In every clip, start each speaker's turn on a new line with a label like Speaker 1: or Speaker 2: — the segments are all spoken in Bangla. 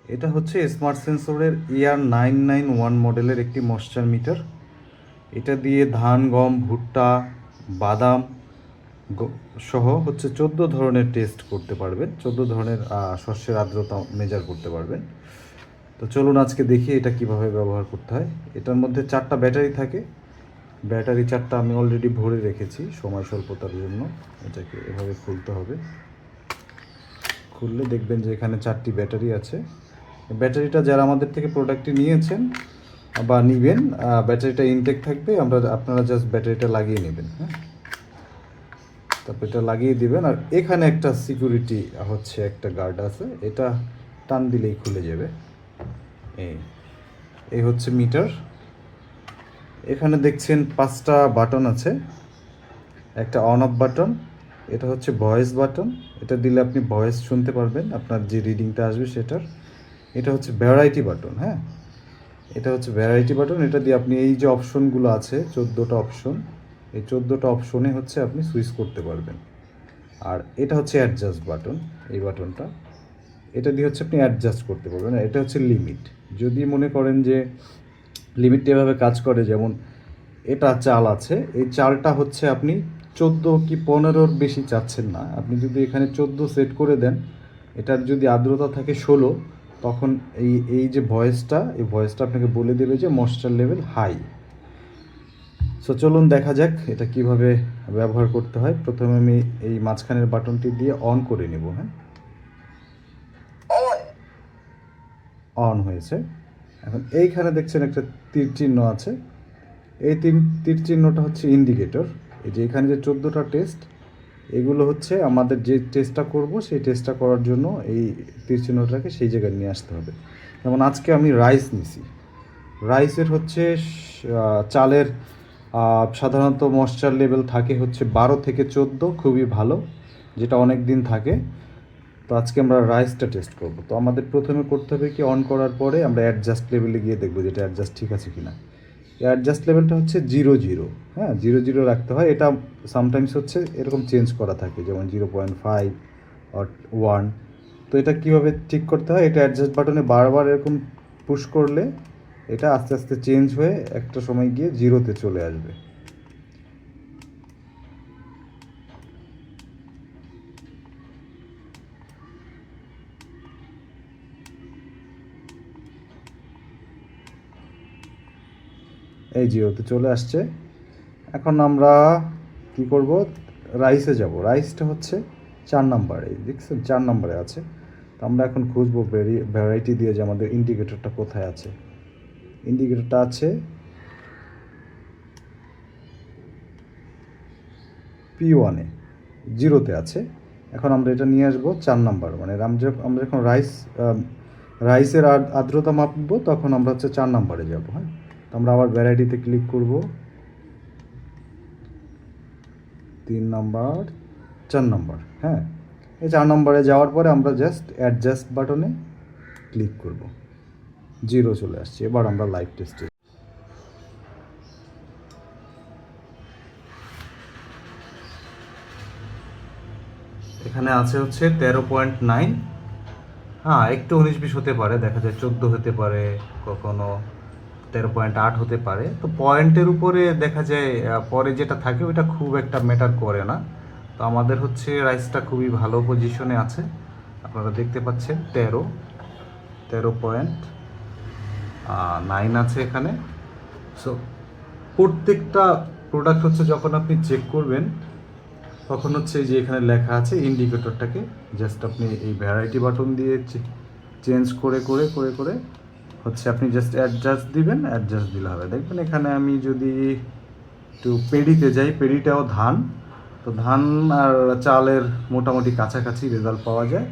Speaker 1: এটা হচ্ছে স্মার্ট সেন্সরের ER991 মডেলের একটি ময়েশ্চার মিটার। এটা দিয়ে ধান, গম, ভুট্টা, বাদাম সহ হচ্ছে 14 ধরনের টেস্ট করতে পারবেন, 14 ধরনের শস্যের আর্দ্রতা মেজার করতে পারবেন। তো চলুন আজকে দেখি এটা কিভাবে ব্যবহার করতে হয়। এটার মধ্যে 4টা ব্যাটারি থাকে। ব্যাটারি 4টা আমি অলরেডি ভরে রেখেছি সময় স্বল্পতার জন্য। এটাকে এভাবে খুলতে হবে। খুললে দেখবেন যে এখানে 4টি ব্যাটারি আছে। ব্যাটারিটা যারা আমাদের থেকে প্রোডাক্টটি নিয়েছেন বা নেবেন, ব্যাটারিটা ইনটেক থাকবে, আপনারা জাস্ট ব্যাটারিটা লাগিয়ে নেবেন। হ্যাঁ, তারপর এটা লাগিয়ে দিবেন। আর এখানে একটা সিকিউরিটি হচ্ছে একটা গার্ড আছে, এটা টান দিলেই খুলে যাবে। এই হচ্ছে মিটার। এখানে দেখছেন 5টা বাটন আছে। একটা অন অফ বাটন, এটা হচ্ছে ভয়েস বাটন, এটা দিলে আপনি ভয়েস শুনতে পারবেন আপনার যে রিডিংটা আসবে সেটার। এটা হচ্ছে ভ্যারাইটি বাটন। হ্যাঁ, এটা হচ্ছে ভ্যারাইটি বাটন, এটা দিয়ে আপনি এই যে অপশনগুলো আছে 14টা অপশন, এই 14টা অপশনে হচ্ছে আপনি সুইচ করতে পারবেন। আর এটা হচ্ছে অ্যাডজাস্ট বাটন, এই বাটনটা, এটা দিয়ে হচ্ছে আপনি অ্যাডজাস্ট করতে পারবেন। এটা হচ্ছে লিমিট। যদি মনে করেন যে লিমিটটা এভাবে কাজ করে, যেমন এটা চাল আছে, এই চালটা হচ্ছে আপনি 14 কি 15-র বেশি চাচ্ছেন না, আপনি যদি এখানে 14 সেট করে দেন, এটার যদি আর্দ্রতা থাকে 16, তখন এই যে এই ভয়েসটা আপনাকে বলে দেবে যে ময়েশ্চার লেভেল হাই। সো চলুন দেখা যাক এটা কিভাবে ব্যবহার করতে হয়। প্রথমে আমি এই মাঝখানের বাটনটি দিয়ে অন করে নেব। হ্যাঁ, অন হয়েছে। এখন এইখানে দেখছেন একটা তীর চিহ্ন আছে, এই তীর চিহ্নটা হচ্ছে ইন্ডিকেটর। এই যে এখানে যে 14টা টেস্ট, এগুলো হচ্ছে আমাদের যে টেস্টটা করব সেই টেস্টটা করার জন্য এই তীর চিহ্নটাকে সেই জায়গায় নিয়ে আসতে হবে। যেমন আজকে আমি রাইস নিছি, রাইসের হচ্ছে চালের সাধারণত ময়েশ্চার লেভেল থাকে হচ্ছে 12 থেকে 14, খুবই ভালো, যেটা অনেক দিন থাকে। তো আজকে আমরা রাইসটা টেস্ট করব। তো আমাদের প্রথমে করতে হবে কি, অন করার পরে আমরা অ্যাডজাস্ট লেভেলে গিয়ে দেখবো যেটা অ্যাডজাস্ট ঠিক আছে কিনা। অ্যাডজাস্ট লেভেলটা হচ্ছে 0 হ্যাঁ, 0 রাখতে হয়। এটা সামটাইমস হচ্ছে এরকম চেঞ্জ করা থাকে, যেমন 0.5 আর 1। তো এটা কীভাবে ঠিক করতে হয়, এটা অ্যাডজাস্ট বাটনে বারবার এরকম পুশ করলে এটা আস্তে আস্তে চেঞ্জ হয়ে একটা সময় গিয়ে 0-তে চলে আসবে। এই 0-তে চলে আসছে। এখন আমরা কি করব, রাইসে যাব। রাইসটা হচ্ছে 4 নম্বরে, দেখছেন 4 নম্বরে আছে। তো আমরা এখন খুঁজবো ভ্যারাইটি দিয়ে যে আমাদের ইন্ডিকেটরটা কোথায় আছে। ইন্ডিকেটরটা আছে P1-এ, 0-তে আছে। এখন আমরা এটা নিয়ে আসবো 4 নাম্বার, মানে আমরা যখন রাইসের আর্দ্রতা মাপবো তখন আমরা হচ্ছে 4 নাম্বারে যাব। হ্যাঁ, তো আমরা আবার ভ্যারাইটিতে ক্লিক করব, 3 নাম্বার, 4 নাম্বার। হ্যাঁ, এই 4 নম্বরে যাওয়ার পরে আমরা জাস্ট অ্যাডজাস্ট বাটনে ক্লিক করব, 0 চলে আসছে। এবার আমরা লাইভ টেস্টে, এখানে আছে হচ্ছে 13.9। হ্যাঁ, একটু 19-20 হতে পারে, দেখা যায় 14 হতে পারে, কখনো 13.8 হতে পারে। তো পয়েন্টের উপরে দেখা যায় পরে যেটা থাকে ওইটা খুব একটা ম্যাটার করে না। তো আমাদের হচ্ছে রাইসটা খুবই ভালো পজিশনে আছে, আপনারা দেখতে পাচ্ছেন 13.9 আছে এখানে। সো প্রত্যেকটা প্রোডাক্ট হচ্ছে যখন আপনি চেক করবেন তখন হচ্ছে যে এখানে লেখা আছে ইন্ডিকেটরটাকে জাস্ট আপনি এই ভ্যারাইটি বাটন দিয়ে চেঞ্জ করে করে করে করে হচ্ছে আপনি জাস্ট অ্যাডজাস্ট দিবেন, অ্যাডজাস্ট দিলে হবে। দেখবেন এখানে আমি যদি একটু পেডিতে যাই, পেডিটাও ধান, তো ধান আর চালের মোটামুটি কাছাকাছি রেজাল্ট পাওয়া যায়।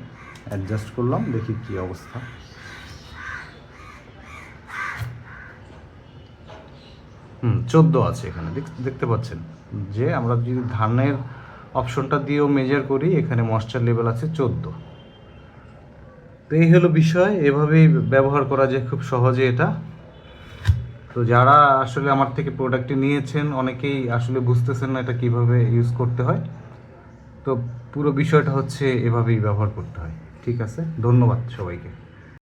Speaker 1: অ্যাডজাস্ট করলাম, দেখি কি অবস্থা। 14 আছে এখানে, দেখতে পাচ্ছেন যে আমরা যদি ধানের অপশনটা দিয়েও মেজার করি, এখানে ময়েশ্চার লেভেল আছে 14। তো এই হলো বিষয়, এভাবেই ব্যবহার করা যায় খুব সহজে এটা। তো যারা আসলে আমার থেকে প্রোডাক্টটি নিয়েছেন অনেকেই আসলে বুঝতেছেন না এটা কিভাবে ইউজ করতে হয়। তো পুরো বিষয়টা হচ্ছে এভাবেই ব্যবহার করতে হয়। ঠিক আছে, ধন্যবাদ সবাইকে।